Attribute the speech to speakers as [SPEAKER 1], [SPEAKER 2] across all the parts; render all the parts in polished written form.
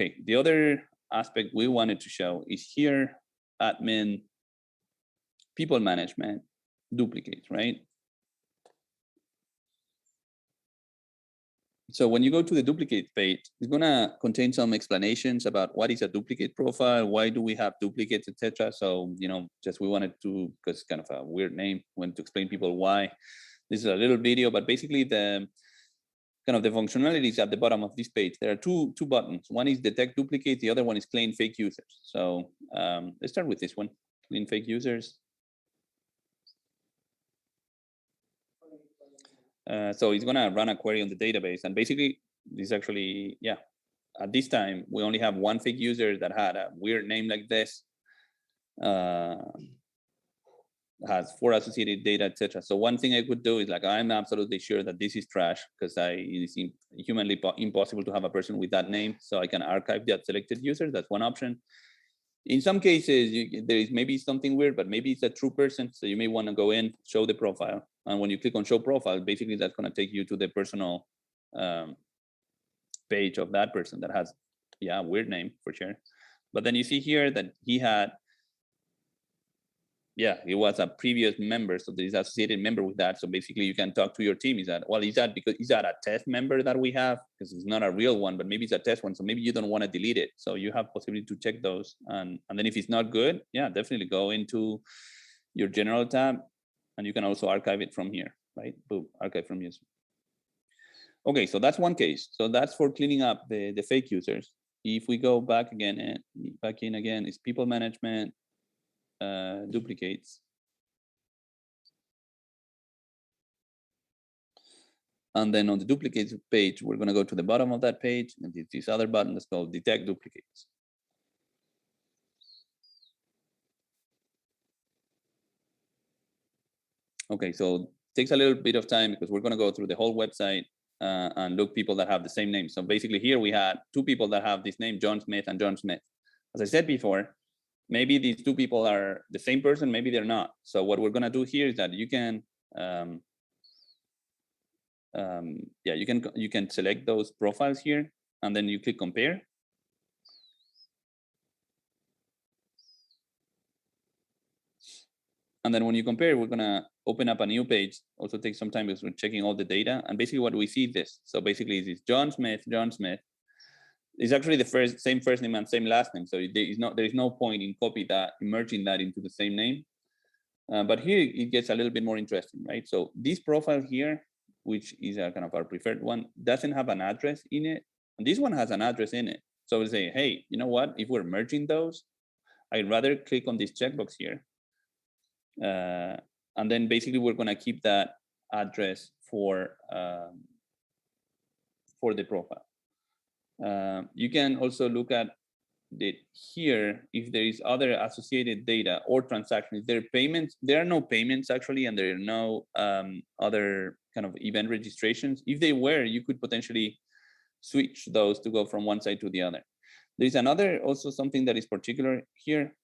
[SPEAKER 1] Okay, the other aspect we wanted to show is here, admin, people management, duplicates, right? So when you go to the duplicate page, it's gonna contain some explanations about what is a duplicate profile, why do we have duplicates, etc. So, just we wanted to, because it's kind of a weird name, wanted to explain people why. This is a little video, but basically the kind of the functionalities at the bottom of this page. There are two buttons. One is detect duplicate, the other one is clean fake users. So let's start with this one, clean fake users. So it's gonna run a query on the database, and basically this actually, at this time we only have one fake user that had a weird name like this, has 4 associated data, etc. So one thing I could do is like, I'm absolutely sure that this is trash because it is humanly impossible to have a person with that name. So I can archive that selected user. That's one option. In some cases, there is maybe something weird, but maybe it's a true person. So you may want to go in, show the profile. And when you click on show profile, basically that's going to take you to the personal page of that person that has, weird name for sure. But then you see here that he had, he was a previous member. So there is associated member with that. So basically you can talk to your team. Is that a test member that we have? Because it's not a real one, but maybe it's a test one. So maybe you don't want to delete it. So you have possibility to check those. And then if it's not good, definitely go into your general tab and you can also archive it from here, right? Boom, archive from user. Okay, so that's one case. So that's for cleaning up the fake users. If we go back in again, it's people management, duplicates. And then on the duplicates page, we're going to go to the bottom of that page, and this other button that's called detect duplicates. Okay, so it takes a little bit of time because we're going to go through the whole website and look people that have the same name. So basically here we had 2 people that have this name, John Smith and John Smith. As I said before, maybe these 2 people are the same person, maybe they're not. So what we're going to do here is that you can you can select those profiles here, and then you click compare. And then when you compare, we're gonna open up a new page. Also takes some time because we're checking all the data. And basically what we see is this. So basically this John Smith. Is actually the same first name and same last name. So there is no point in merging that into the same name. But here it gets a little bit more interesting, right? So this profile here, which is a kind of our preferred one, doesn't have an address in it. And this one has an address in it. So we say, hey, you know what? If we're merging those, I'd rather click on this checkbox here. And then basically we're going to keep that address for the profile. You can also look at here if there is other associated data or transactions. There are no payments actually, and there are no other kind of event registrations. If they were, you could potentially switch those to go from one side to the other. There's also something that is particular here.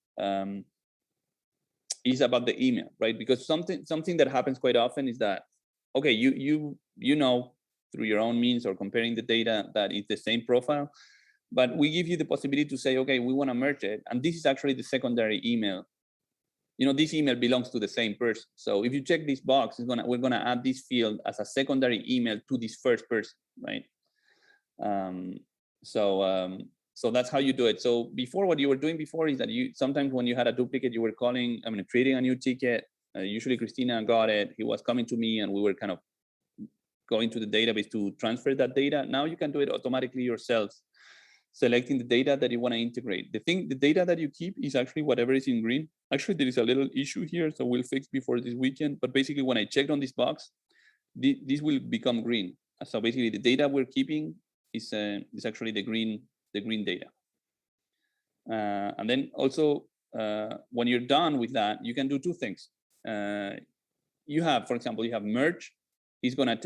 [SPEAKER 1] Is about the email, right? Because something that happens quite often is that, okay, you know through your own means or comparing the data that it's the same profile, but we give you the possibility to say, okay, we want to merge it, and this is actually the secondary email. This email belongs to the same person. So if you check this box, we're gonna add this field as a secondary email to this first person, right? So that's how you do it. So before, what you were doing before is that sometimes when you had a duplicate, you were creating a new ticket. Usually Christina got it. He was coming to me and we were kind of going to the database to transfer that data. Now you can do it automatically yourselves, selecting the data that you want to integrate. The data that you keep is actually whatever is in green. Actually, there is a little issue here, so we'll fix before this weekend. But basically, when I checked on this box, this will become green. So basically, the data we're keeping is actually the green data. And then also, when you're done with that, you can do 2 things. For example, you have merge. He's gonna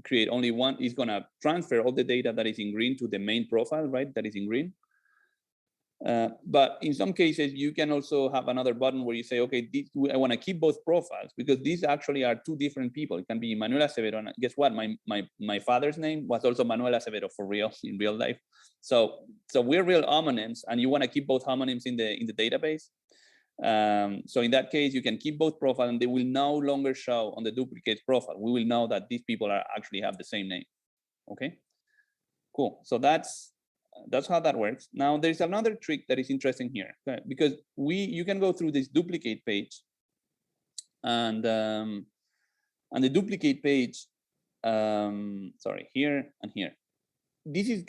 [SPEAKER 1] create only one. He's gonna transfer all the data that is in green to the main profile, right? That is in green. But in some cases, you can also have another button where you say, okay, I want to keep both profiles because these actually are two different people. It can be Manuel Acevedo, and guess what? My father's name was also Manuel Acevedo for real in real life. So we're real homonyms, and you want to keep both homonyms in the database. So in that case, you can keep both profiles, and they will no longer show on the duplicate profile. We will know that these people are actually have the same name. Okay, cool. So that's how that works. Now there's another trick that is interesting here, okay? Because you can go through this duplicate page, and the duplicate page, sorry, here and here. This is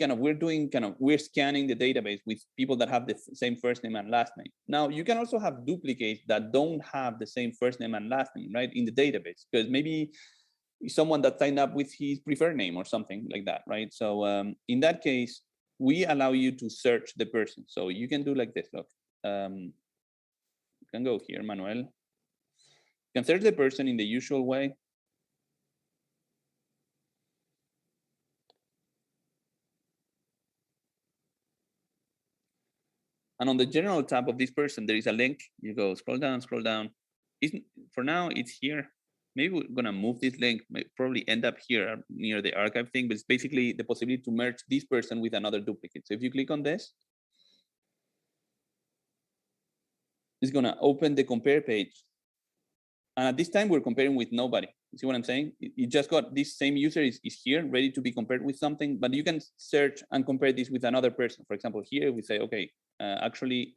[SPEAKER 1] we're scanning the database with people that have the same first name and last name. Now you can also have duplicates that don't have the same first name and last name, right, in the database, because maybe someone that signed up with his preferred name or something like that, right? So in that case, we allow you to search the person. So you can do like this, look. You can go here, Manuel. You can search the person in the usual way. And on the general tab of this person, there is a link. You go scroll down, scroll down. For now, it's here. Maybe we're gonna move this link, probably end up here near the archive thing, but it's basically the possibility to merge this person with another duplicate. So if you click on this, it's gonna open the compare page. And at this time, we're comparing with nobody. You see what I'm saying? You just got this same user is here, ready to be compared with something, but you can search and compare this with another person. For example, here we say, okay, actually,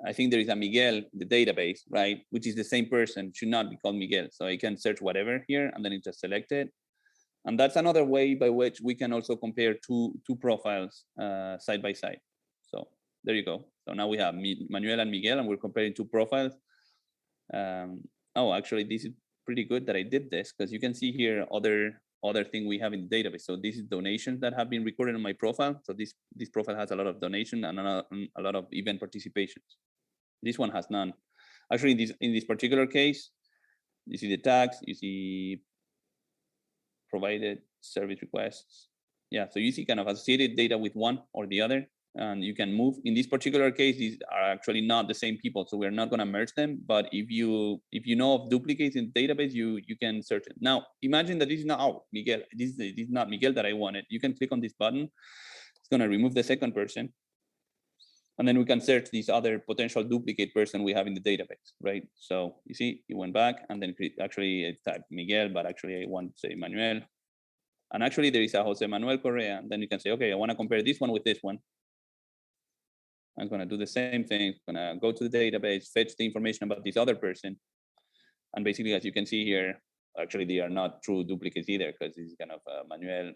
[SPEAKER 1] I think there is a Miguel in the database, right? Which is the same person, should not be called Miguel. So I can search whatever here, and then it just select it. And that's another way by which we can also compare two profiles side by side. So there you go. So now we have Manuel and Miguel, and we're comparing two profiles. Oh, actually, this is pretty good that I did this, because you can see here other thing we have in the database. So this is donations that have been recorded on my profile. So this profile has a lot of donation and a lot of event participations. This one has none. Actually, in this particular case, you see the tags, you see provided service requests. Yeah, so you see kind of associated data with one or the other, and you can move. In this particular case, these are actually not the same people, so we're not going to merge them. But if you know of duplicates in the database, you can search it. Now imagine that this is not Miguel. This is not Miguel that I wanted. You can click on this button. It's going to remove the second person, and then we can search this other potential duplicate person we have in the database, right? So you see, you went back and then actually it typed Miguel, but actually I want to say Manuel. And actually there is a Jose Manuel Correa. And then you can say, okay, I want to compare this one with this one. I'm going to do the same thing. I'm going to go to the database, fetch the information about this other person. And basically, as you can see here, actually they are not true duplicates either, because this is kind of Manuel,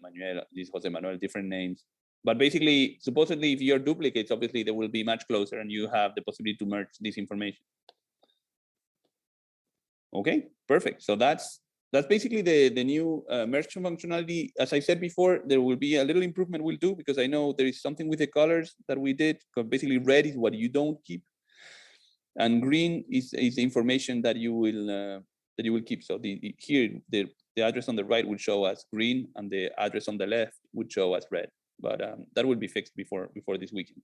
[SPEAKER 1] this Jose Manuel, different names. But basically, supposedly, if you're duplicates, obviously they will be much closer, and you have the possibility to merge this information. Okay, perfect. So that's basically the new merge functionality. As I said before, there will be a little improvement we'll do, because I know there is something with the colors that we did. Basically, red is what you don't keep, and green is information that you will keep. So here the address on the right would show as green, and the address on the left would show as red. But that will be fixed before this weekend.